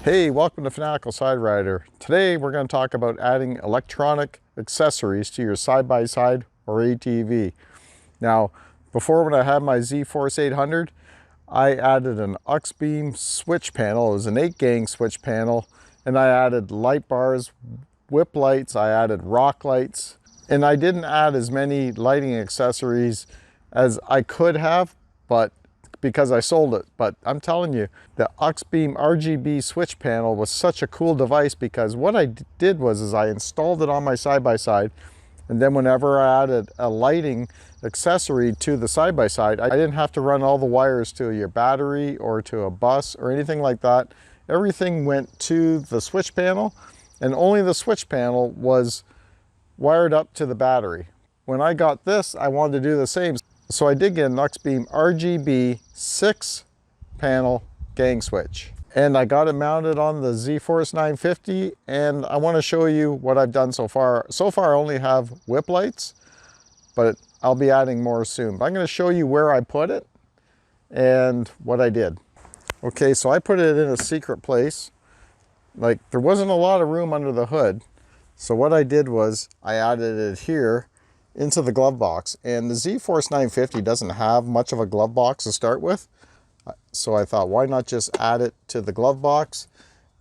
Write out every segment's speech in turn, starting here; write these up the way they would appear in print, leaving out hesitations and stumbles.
Hey, welcome to Fanatical Side Rider. Today we're going to talk about adding electronic accessories to your side-by-side or ATV. Now, before when I had my ZFORCE 800, I added an Auxbeam switch panel. It was an 8-gang switch panel, and I added light bars, whip lights, I added rock lights, and I didn't add as many lighting accessories as I could have, but because I sold it. But I'm telling you, the Auxbeam RGB switch panel was such a cool device, because what I did was I installed it on my side-by-side, and then whenever I added a lighting accessory to the side-by-side, I didn't have to run all the wires to your battery or to a bus or anything like that. Everything went to the switch panel, and only the switch panel was wired up to the battery. When I got this, I wanted to do the same. So I did get an Auxbeam RGB 6-panel gang switch, and I got it mounted on the ZFORCE 950, and I want to show you what I've done so far. So far I only have whip lights, but I'll be adding more soon. But I'm going to show you where I put it and what I did. Okay, so I put it in a secret place. Like, there wasn't a lot of room under the hood. So what I did was I added it here into the glove box, and the ZFORCE 950 doesn't have much of a glove box to start with, so I thought, why not just add it to the glove box?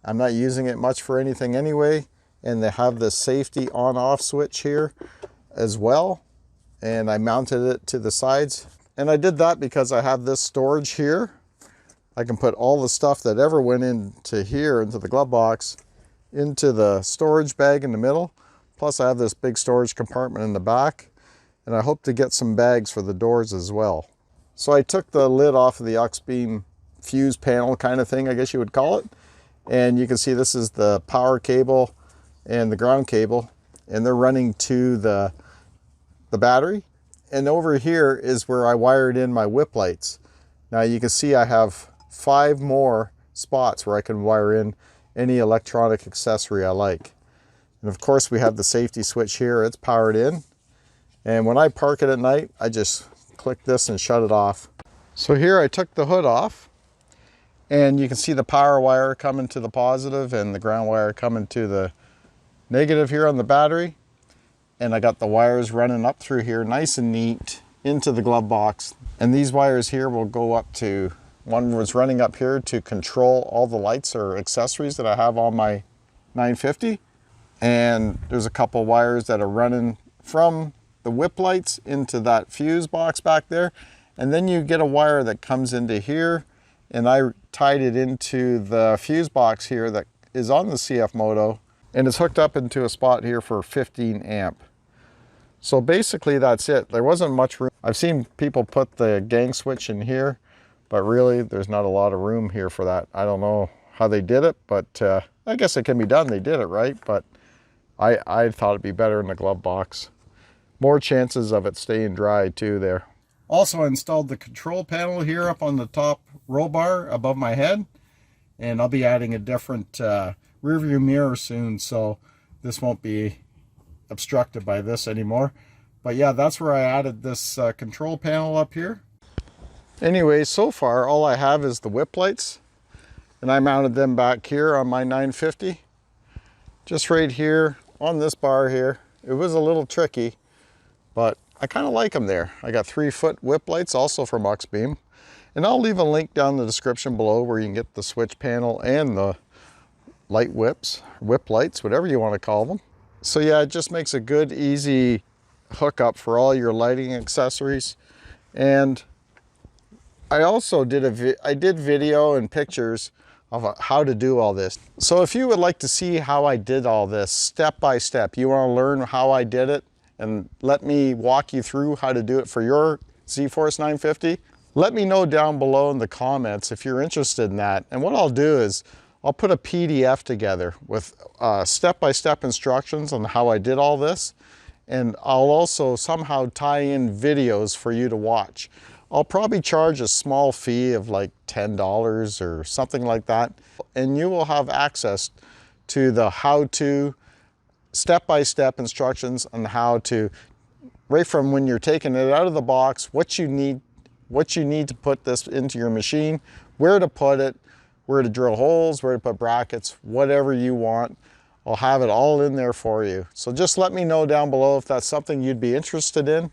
I'm not using it much for anything anyway, and they have the safety on-off switch here as well, and I mounted it to the sides. And I did that because I have this storage here. I can put all the stuff that ever went into here, into the glove box, into the storage bag in the middle. Plus I have this big storage compartment in the back, and I hope to get some bags for the doors as well. So I took the lid off of the Auxbeam fuse panel kind of thing, I guess you would call it. And you can see this is the power cable and the ground cable, and they're running to the battery. And over here is where I wired in my whip lights. Now you can see I have 5 more spots where I can wire in any electronic accessory I like. And of course we have the safety switch here, it's powered in. And when I park it at night, I just click this and shut it off. So here I took the hood off, and you can see the power wire coming to the positive and the ground wire coming to the negative here on the battery. And I got the wires running up through here nice and neat into the glove box. And these wires here will go up to, one was running up here to control all the lights or accessories that I have on my 950. And there's a couple wires that are running from the whip lights into that fuse box back there. And then you get a wire that comes into here, and I tied it into the fuse box here that is on the CFMOTO, and it's hooked up into a spot here for 15 amp. So basically that's it. There wasn't much room. I've seen people put the gang switch in here, but really there's not a lot of room here for that. I don't know how they did it, but I guess it can be done. They did it right, but I thought it'd be better in the glove box. More chances of it staying dry too there. Also, I installed the control panel here up on the top roll bar above my head, and I'll be adding a different rear view mirror soon, so this won't be obstructed by this anymore. But yeah, that's where I added this control panel up here. Anyway, so far all I have is the whip lights, and I mounted them back here on my 950, just right here on this bar here. It was a little tricky, but I kind of like them there. I got 3-foot whip lights also from Auxbeam, and I'll leave a link down in the description below where you can get the switch panel and the light whips, whip lights, whatever you want to call them. So yeah, it just makes a good, easy hookup for all your lighting accessories. And I also did video and pictures of how to do all this. So if you would like to see how I did all this step by step, you want to learn how I did it and let me walk you through how to do it for your ZFORCE 950, let me know down below in the comments if you're interested in that. And what I'll do is I'll put a PDF together with step-by-step instructions on how I did all this, and I'll also somehow tie in videos for you to watch. I'll probably charge a small fee of like $10 or something like that, and you will have access to the how-to step-by-step instructions on how to, right from when you're taking it out of the box, what you need to put this into your machine, where to put it, where to drill holes, where to put brackets, whatever you want. I'll have it all in there for you. So just let me know down below if that's something you'd be interested in,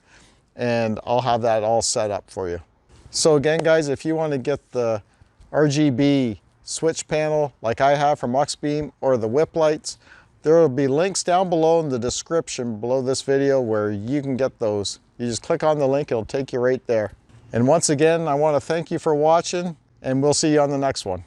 and I'll have that all set up for you. So again, guys, if you want to get the RGB switch panel like I have from Auxbeam, or the whip lights, there will be links down below in the description below this video where you can get those. You just click on the link, it'll take you right there. And once again, I want to thank you for watching, and we'll see you on the next one.